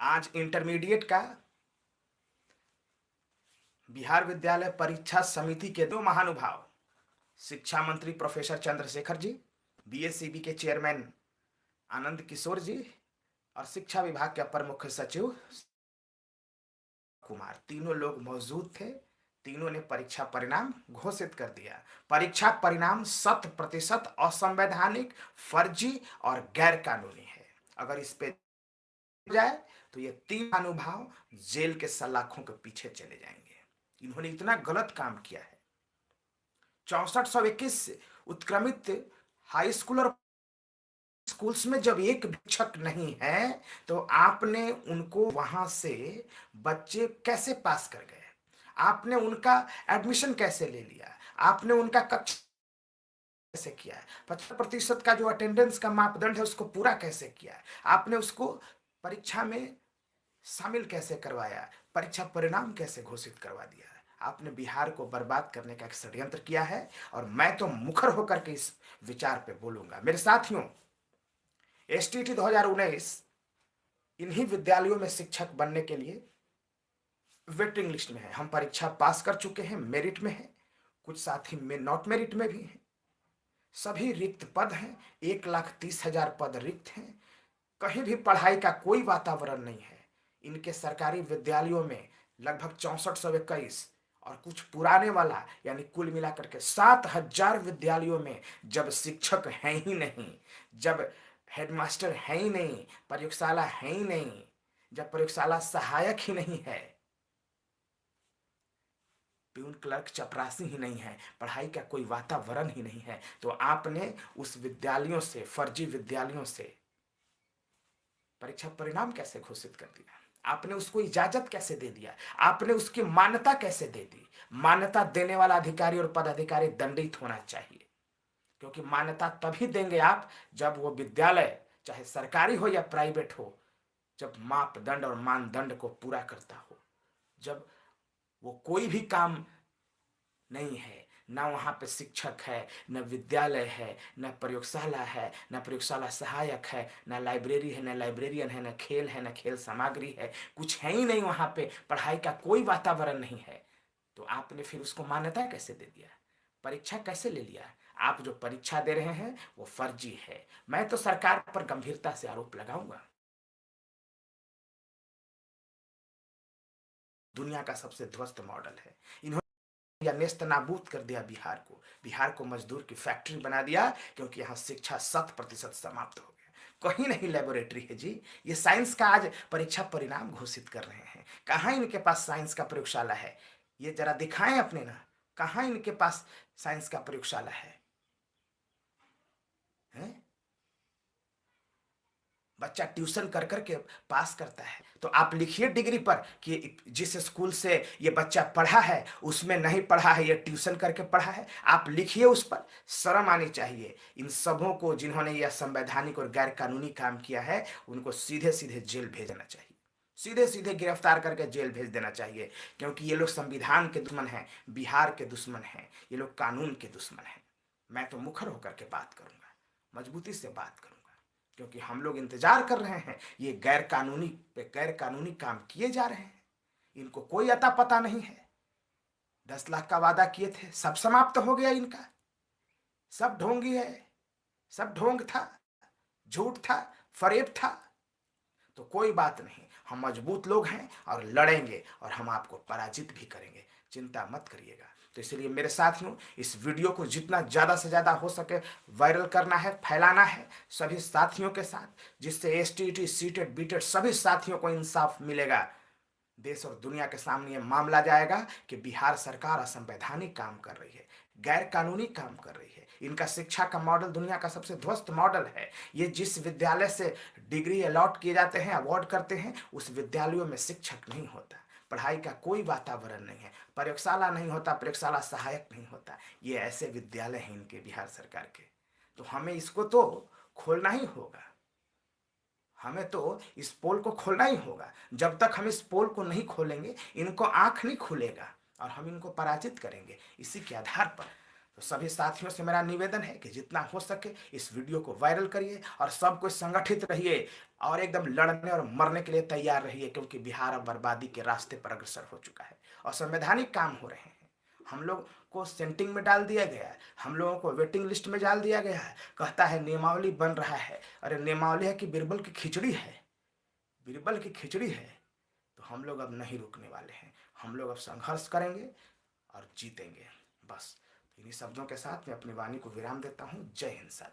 आज इंटरमीडिएट का बिहार विद्यालय परीक्षा समिति के दो महानुभाव, शिक्षा मंत्री प्रोफेसर चंद्रशेखर जी, बीएसईबी के चेयरमैन आनंद किशोर जी और शिक्षा विभाग के अपर मुख्य सचिव कुमार, तीनों लोग मौजूद थे। तीनों ने परीक्षा परिणाम घोषित कर दिया। परीक्षा परिणाम 100% असंवैधानिक, फर्जी और गैर कानूनी है। अगर इस पे जाए तो ये तीन महानुभाव जेल के सलाखों के पीछे चले जाएंगे। इन्होंने इतना गलत काम किया है। 6421 उत्क्रमित हाई स्कूल और स्कूल्स में जब एक शिक्षक नहीं है तो आपने उनको वहां से बच्चे कैसे पास कर गए? आपने उनका एडमिशन कैसे ले लिया? आपने उनका कक्षा कैसे किया है? 50% का जो अटेंडेंस का मापदंड है उसको पूरा कैसे किया है? आपने उसको परीक्षा में शामिल कैसे करवाया? परीक्षा परिणाम कैसे घोषित करवा दिया है? आपने बिहार को बर्बाद करने का एक षड्यंत्र किया है और मैं तो मुखर होकर के इस विचार पे बोलूंगा। मेरे साथियों, एसटीटी 2019 इन्हीं विद्यालयों में शिक्षक बनने के लिए वेटिंग लिस्ट में है। हम परीक्षा पास कर चुके हैं, मेरिट में है, कुछ साथी में नॉट मेरिट में भी हैं। सभी रिक्त पद हैं, 1,30,000 पद रिक्त हैं। कहीं भी पढ़ाई का कोई वातावरण नहीं है। इनके सरकारी विद्यालयों में लगभग 6421 और कुछ पुराने वाला यानी कुल मिलाकर के 7,000 विद्यालयों में जब शिक्षक हैं ही नहीं, जब हेडमास्टर है ही नहीं, प्रयोगशाला है ही नहीं, जब प्रयोगशाला सहायक ही नहीं है, प्यून क्लर्क चपरासी ही नहीं है, पढ़ाई का कोई वातावरण ही नहीं है, तो आपने उस विद्यालयों से, फर्जी विद्यालयों से परीक्षा परिणाम कैसे घोषित कर दिया? आपने उसको इजाजत कैसे दे दिया? आपने उसकी मान्यता कैसे दे दी? मान्यता देने वाला अधिकारी और पदाधिकारी दंडित होना चाहिए, क्योंकि मान्यता तभी देंगे आप जब वो विद्यालय चाहे सरकारी हो या प्राइवेट हो, जब मापदंड और मानदंड को पूरा करता हो, जब वो कोई भी काम नहीं है, ना वहां पे शिक्षक है, न विद्यालय है, न प्रयोगशाला है, न प्रयोगशाला सहायक है, न लाइब्रेरी है, न लाइब्रेरियन है, न खेल है, न खेल सामग्री है, कुछ है ही नहीं वहां पे, पढ़ाई का कोई वातावरण नहीं है, तो आपने फिर उसको मान्यता कैसे दे दिया? परीक्षा कैसे ले लिया? आप जो परीक्षा दे रहे हैं वो फर्जी है। मैं तो सरकार पर गंभीरता से आरोप लगाऊंगा। दुनिया का सबसे ध्वस्त मॉडल है। इन्होंने या नेस्त नाबूद कर दिया बिहार को। बिहार को मजदूर की फैक्ट्री बना दिया, क्योंकि यहाँ शिक्षा 100% समाप्त हो गया। कहीं नहीं लेबोरेटरी है जी। ये साइंस का आज परीक्षा परिणाम घोषित कर रहे हैं। कहाँ इनके पास साइंस का प्रयोगशाला है? ये जरा दिखाएं अपने ना, कहाँ इनके पास साइंस का प्रयोगशाला है? बच्चा ट्यूशन कर करके पास करता है, तो आप लिखिए डिग्री पर कि जिस स्कूल से ये बच्चा पढ़ा है उसमें नहीं पढ़ा है, ये ट्यूशन करके पढ़ा है। आप लिखिए उस पर। शर्म आनी चाहिए इन सबों को जिन्होंने यह संवैधानिक और गैर कानूनी काम किया है। उनको सीधे सीधे जेल भेजना चाहिए, सीधे सीधे गिरफ्तार करके जेल भेज देना चाहिए, क्योंकि ये लोग संविधान के दुश्मन हैं, बिहार के दुश्मन हैं, ये लोग कानून के दुश्मन हैं। मैं तो मुखर होकर के बात करूंगा, मजबूती से बात करूंगा, क्योंकि हम लोग इंतजार कर रहे हैं। ये गैर कानूनी पे गैर कानूनी काम किए जा रहे हैं, इनको कोई अता पता नहीं है। 10 लाख का वादा किए थे, सब समाप्त हो गया इनका। सब ढोंगी है, सब ढोंग था, झूठ था, फरेब था। तो कोई बात नहीं, हम मजबूत लोग हैं और लड़ेंगे और हम आपको पराजित भी करेंगे, चिंता मत करिएगा। तो इसलिए मेरे साथियों, इस वीडियो को जितना ज़्यादा से ज़्यादा हो सके वायरल करना है, फैलाना है सभी साथियों के साथ, जिससे एसटीटी, सीटेट, बीटेट सभी साथियों को इंसाफ मिलेगा। देश और दुनिया के सामने ये मामला जाएगा कि बिहार सरकार असंवैधानिक काम कर रही है, गैर कानूनी काम कर रही है। इनका शिक्षा का मॉडल दुनिया का सबसे ध्वस्त मॉडल है। ये जिस विद्यालय से डिग्री अलॉट किए जाते हैं, अवार्ड करते हैं, उस विद्यालयों में शिक्षक नहीं होता, पढ़ाई का कोई वातावरण नहीं है, प्रयोगशाला नहीं होता, प्रयोगशाला सहायक नहीं होता। ये ऐसे विद्यालय हैं इनके बिहार सरकार के। तो हमें इसको तो खोलना ही होगा, हमें तो इस पोल को खोलना ही होगा। जब तक हम इस पोल को नहीं खोलेंगे, इनको आंख नहीं खुलेगा और हम इनको पराजित करेंगे। इसी के आधार पर तो सभी साथियों से मेरा निवेदन है कि जितना हो सके इस वीडियो को वायरल करिए और सब कोई संगठित रहिए और एकदम लड़ने और मरने के लिए तैयार रहिए, क्योंकि बिहार अब बर्बादी के रास्ते पर अग्रसर हो चुका है और संवैधानिक काम हो रहे हैं। हम लोग को सेंटिंग में डाल दिया गया है, हम लोगों को वेटिंग लिस्ट में डाल दिया गया है। कहता है नियमावली बन रहा है, अरे नियमावली है कि बीरबल की खिचड़ी है? बीरबल की खिचड़ी है। तो हम लोग अब नहीं रुकने वाले हैं, हम लोग अब संघर्ष करेंगे और जीतेंगे। बस इन्हीं शब्दों के साथ मैं अपनी वाणी को विराम देता हूँ। जय हिंद साथी।